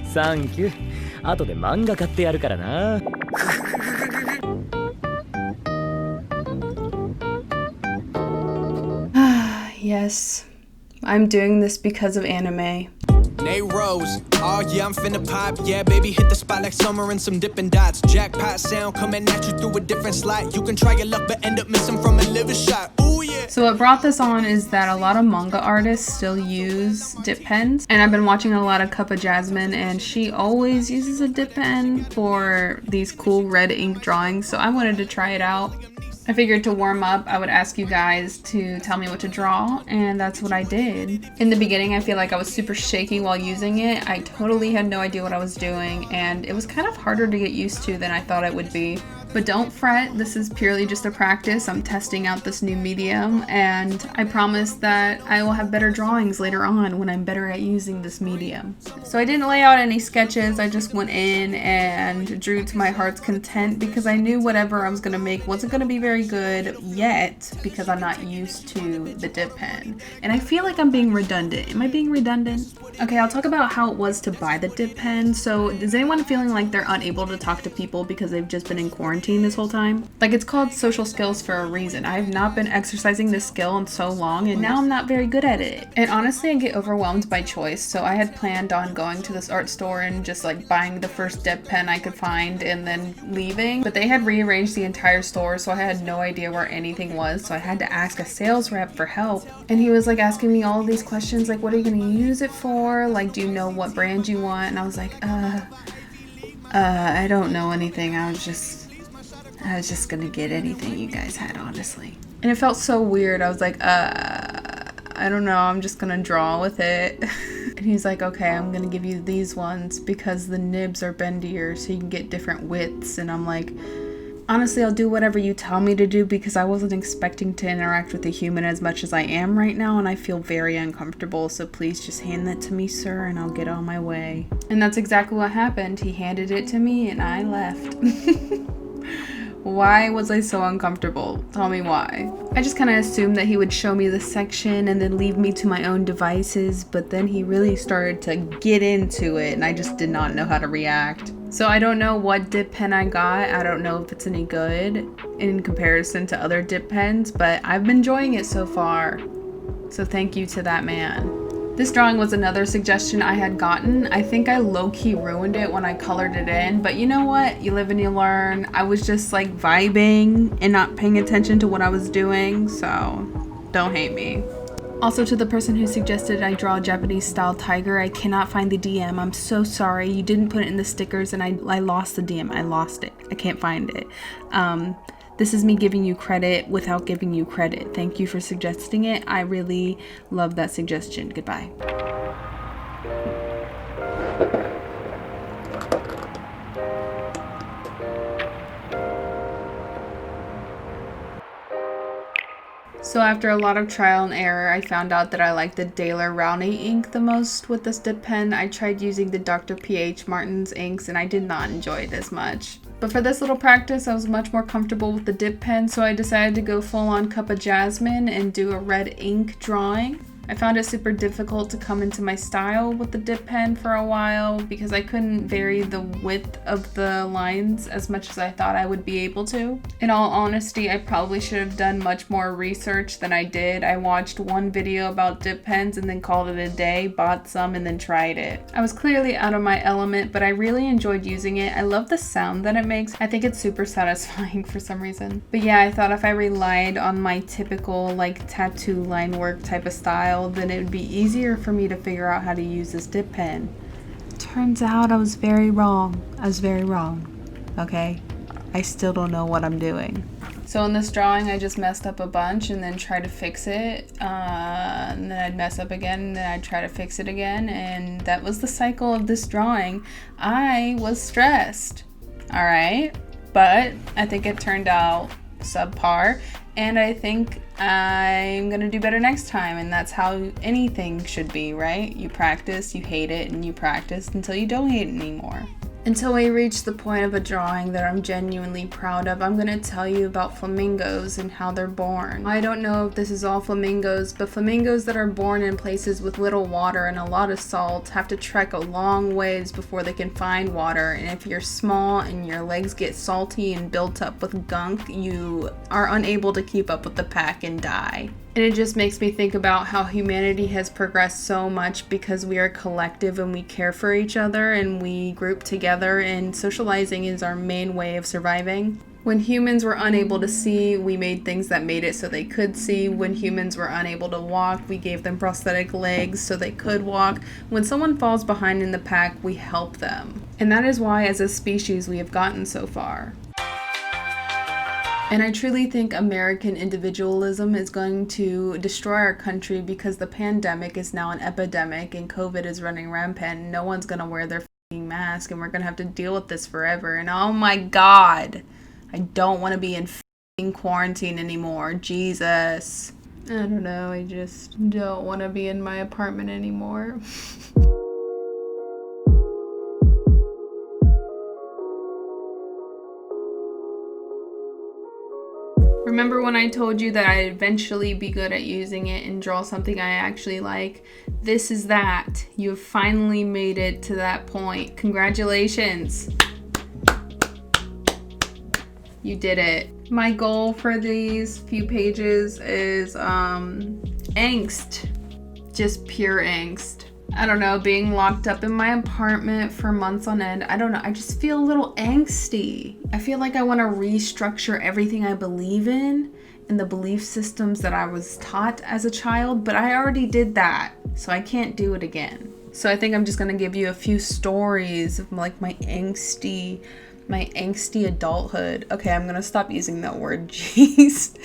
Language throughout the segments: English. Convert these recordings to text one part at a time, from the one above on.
サンキュー。後で漫画買ってやるからな。Yes, I'm doing this because of anime. Nate Rose, oh yeah, I'm finna pop. Yeah, baby, hit the spot like summer and some dipping dots. Jackpot sound coming at you through a different slot. You can try your luck, but end up missing from a liver shot. Ooh yeah. So what brought this on is that a lot of manga artists still use dip pens, and I've been watching a lot of Cup of Jasmine, and she always uses a dip pen for these cool red ink drawings, so I wanted to try it out. I figured to warm up, I would ask you guys to tell me what to draw, and that's what I did. In the beginning, I feel like I was super shaky while using it. I totally had no idea what I was doing, and it was kind of harder to get used to than I thought it would be. But don't fret, this is purely just a practice. I'm testing out this new medium, and I promise that I will have better drawings later on when I'm better at using this medium. So I didn't lay out any sketches, I just went in and drew to my heart's content because I knew whatever I was going to make wasn't going to be very good yet because I'm not used to the dip pen. And I feel like I'm being redundant. Am I being redundant? Okay, I'll talk about how it was to buy the dip pen. So is anyone feeling like they're unable to talk to people because they've just been in quarantine this whole time? Like, it's called social skills for a reason. I have not been exercising this skill in so long, and now I'm not very good at it. And honestly, I get overwhelmed by choice, so I had planned on going to this art store and just like buying the first dip pen I could find and then leaving. But they had rearranged the entire store, so I had no idea where anything was, so I had to ask a sales rep for help. And he was like asking me all of these questions, like, what are you gonna use it for? Like, do you know what brand you want? And I was like, I don't know anything. I was just gonna get anything you guys had, honestly. And it felt so weird. I was like, I don't know, I'm just gonna draw with it. And he's like, okay, I'm gonna give you these ones because the nibs are bendier so you can get different widths. And I'm like, honestly, I'll do whatever you tell me to do because I wasn't expecting to interact with a human as much as I am right now, and I feel very uncomfortable, so please just hand that to me, sir, and I'll get on my way. And that's exactly what happened. He handed it to me and I left. Why was I so uncomfortable? Tell me why. I just kind of assumed that he would show me the section and then leave me to my own devices, but then he really started to get into it and I just did not know how to react. So I don't know what dip pen I got. I don't know if it's any good in comparison to other dip pens, but I've been enjoying it so far. So thank you to that man. This drawing was another suggestion I had gotten. I think I low-key ruined it when I colored it in, but you know what? You live and you learn. I was just like vibing and not paying attention to what I was doing, so don't hate me. Also, to the person who suggested I draw a Japanese style tiger, I cannot find the DM. I'm so sorry. You didn't put it in the stickers and I lost the DM. I lost it. I can't find it. This is me giving you credit without giving you credit. Thank you for suggesting it. I really love that suggestion. Goodbye. So after a lot of trial and error, I found out that I like the Daler Rowney ink the most with this dip pen. I tried using the Dr. P.H. Martin's inks and I did not enjoy it as much. But for this little practice, I was much more comfortable with the dip pen, so I decided to go full on Cup of Jasmine and do a red ink drawing. I found it super difficult to come into my style with the dip pen for a while because I couldn't vary the width of the lines as much as I thought I would be able to. In all honesty, I probably should have done much more research than I did. I watched one video about dip pens and then called it a day, bought some, and then tried it. I was clearly out of my element, but I really enjoyed using it. I love the sound that it makes. I think it's super satisfying for some reason. But yeah, I thought if I relied on my typical like tattoo line work type of style, then it would be easier for me to figure out how to use this dip pen. Turns out I was very wrong. Okay? I still don't know what I'm doing. So in this drawing, I just messed up a bunch and then tried to fix it. And then I'd mess up again and then I'd try to fix it again. And that was the cycle of this drawing. I was stressed. All right? But I think it turned out subpar. And I think I'm gonna do better next time, and that's how anything should be, right? You practice, you hate it, and you practice until you don't hate it anymore. Until we reach the point of a drawing that I'm genuinely proud of, I'm going to tell you about flamingos and how they're born. I don't know if this is all flamingos, but flamingos that are born in places with little water and a lot of salt have to trek a long ways before they can find water. And if you're small and your legs get salty and built up with gunk, you are unable to keep up with the pack and die. And it just makes me think about how humanity has progressed so much because we are collective and we care for each other and we group together, and socializing is our main way of surviving. When humans were unable to see, we made things that made it so they could see. When humans were unable to walk, we gave them prosthetic legs so they could walk. When someone falls behind in the pack, we help them. And that is why as a species we have gotten so far. And I truly think American individualism is going to destroy our country because the pandemic is now an epidemic and COVID is running rampant. No one's going to wear their f***ing mask and we're going to have to deal with this forever. And oh my God, I don't want to be in f***ing quarantine anymore. Jesus. I don't know, I just don't want to be in my apartment anymore. Remember when I told you that I'd eventually be good at using it and draw something I actually like? This is that. You have finally made it to that point. Congratulations. You did it. My goal for these few pages is angst. Just pure angst. I don't know, being locked up in my apartment for months on end. I don't know, I just feel a little angsty. I feel like I want to restructure everything I believe in and the belief systems that I was taught as a child, but I already did that, so I can't do it again. So I think I'm just going to give you a few stories of like my angsty adulthood. Okay, I'm going to stop using that word. Jeez.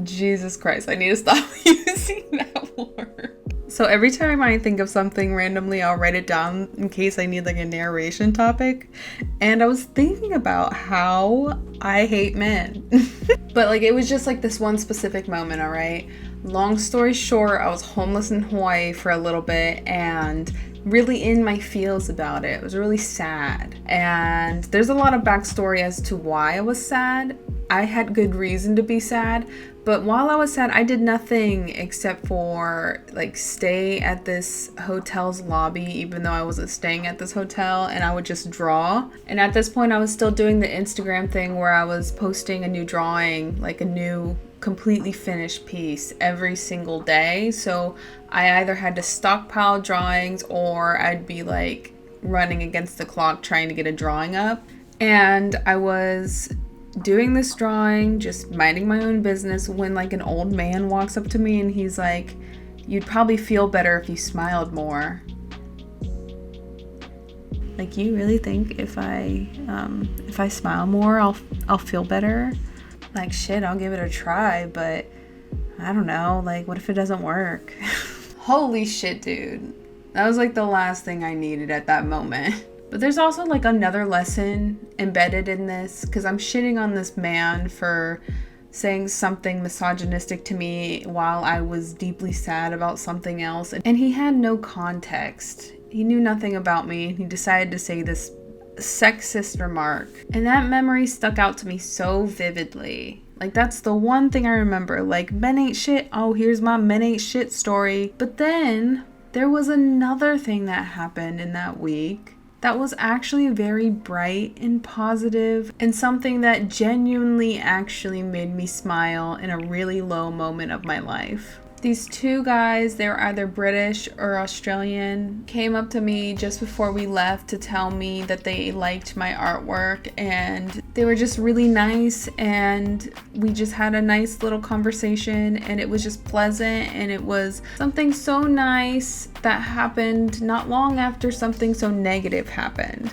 Jesus Christ, I need to stop using that word. So every time I think of something randomly, I'll write it down in case I need like a narration topic. And I was thinking about how I hate men. But like it was just like this one specific moment, all right? Long story short, I was homeless in Hawaii for a little bit and really in my feels about it. It was really sad. And there's a lot of backstory as to why I was sad. I had good reason to be sad, but while I was sad, I did nothing except for like stay at this hotel's lobby, even though I wasn't staying at this hotel, and I would just draw. And at this point, I was still doing the Instagram thing where I was posting a new drawing, like a new completely finished piece every single day. So I either had to stockpile drawings or I'd be like running against the clock trying to get a drawing up. And I was doing this drawing, just minding my own business, when like an old man walks up to me and he's like, "You'd probably feel better if you smiled more." Like, you really think if I smile more, I'll feel better? Like, shit, I'll give it a try, but I don't know, like, what if it doesn't work? Holy shit, dude. That was like the last thing I needed at that moment. But there's also like another lesson embedded in this, because I'm shitting on this man for saying something misogynistic to me while I was deeply sad about something else. And he had no context. He knew nothing about me, and he decided to say this sexist remark. And that memory stuck out to me so vividly. Like, that's the one thing I remember. Like, men ain't shit. Oh, here's my men ain't shit story. But then there was another thing that happened in that week that was actually very bright and positive, and something that genuinely actually made me smile in a really low moment of my life. These two guys, they were either British or Australian, came up to me just before we left to tell me that they liked my artwork, and they were just really nice, and we just had a nice little conversation, and it was just pleasant, and it was something so nice that happened not long after something so negative happened.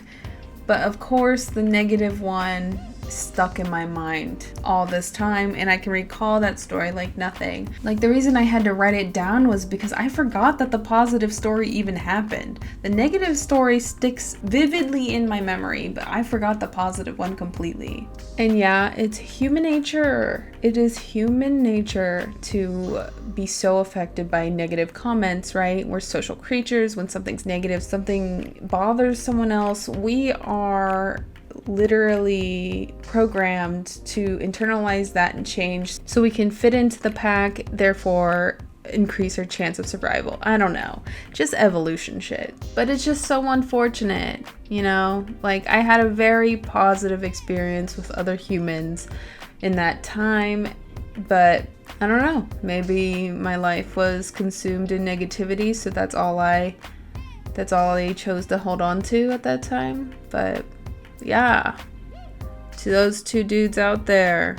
But of course, the negative one stuck in my mind all this time, and I can recall that story like nothing. Like, the reason I had to write it down was because I forgot that the positive story even happened. The negative story sticks vividly in my memory, but I forgot the positive one completely. And yeah, it's human nature. It is human nature to be so affected by negative comments, right? We're social creatures. When something's negative, something bothers someone else, we are literally programmed to internalize that and change so we can fit into the pack, therefore increase our chance of survival. I don't know, just evolution shit. But it's just so unfortunate, you know? Like, I had a very positive experience with other humans in that time, but I don't know, maybe my life was consumed in negativity, so that's all I chose to hold on to at that time. But yeah, to those two dudes out there,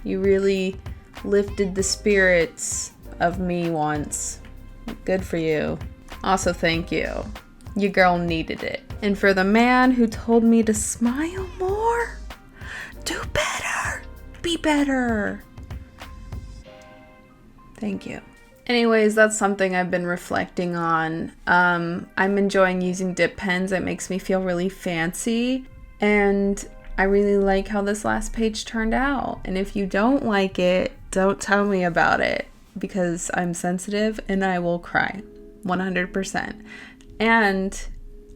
you really lifted the spirits of me once. Good for you. Also, thank you. Your girl needed it. And for the man who told me to smile more, do better, be better. Thank you. Anyways, that's something I've been reflecting on. I'm enjoying using dip pens. It makes me feel really fancy. And I really like how this last page turned out. And if you don't like it, don't tell me about it, because I'm sensitive and I will cry 100%. And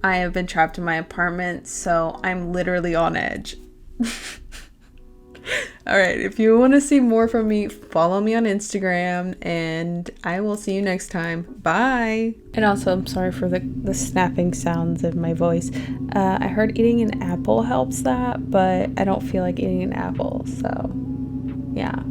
I have been trapped in my apartment, so I'm literally on edge. Alright, if you want to see more from me, follow me on Instagram, and I will see you next time. Bye! And also, I'm sorry for the snapping sounds of my voice. I heard eating an apple helps that, but I don't feel like eating an apple, so yeah.